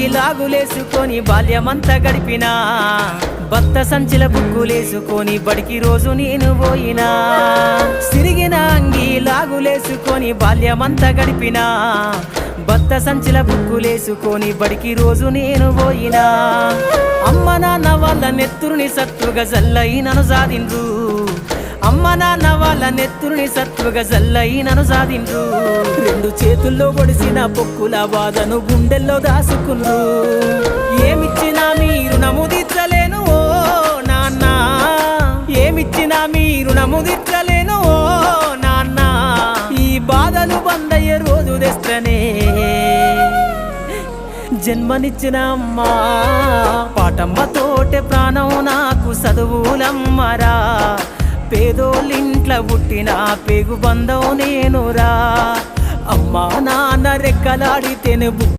లాగులేసుకొని బాల్యమంతా గడిపినా భక్త సంచిల బుక్కులేసుకొని బడికి రోజు నేను పోయినా సిరిగిన అంగి లాగులేసుకొని బాల్యమంతా గడిపినా భక్త సంచిల బుక్కులేసుకొని బడికి రోజు నేను పోయినా అమ్మ నాన్న వాళ్ళ నెత్తురుని సత్తుగా జల్లై నన్ను సాధిండ్రు అమ్మ నాన్న వాళ్ళ నెత్తురుని సత్తుగా జల్లై నన్ను సాధిండ్రు రెండు చేతుల్లో పొడిసిన పొక్కుల బాధను గుండెల్లో దాసుకున్రు ఏమిచ్చినా మీరు నముదిచ్చలేను ఓ నాన్న ఏమిచ్చినా మీరు నముదిచ్చలేను ఓ నాన్న ఈ బాధలు బందయ్యే రోజు తెస్తనే జన్మనిచ్చిన అమ్మా పాటమ్మతోటే ప్రాణం నాకు చదువులమ్మరా పేదోళ్ళింట్ల పుట్టిన పేగు బంధం నేనురా అమ్మా నాన్న రెక్కలాడితేనే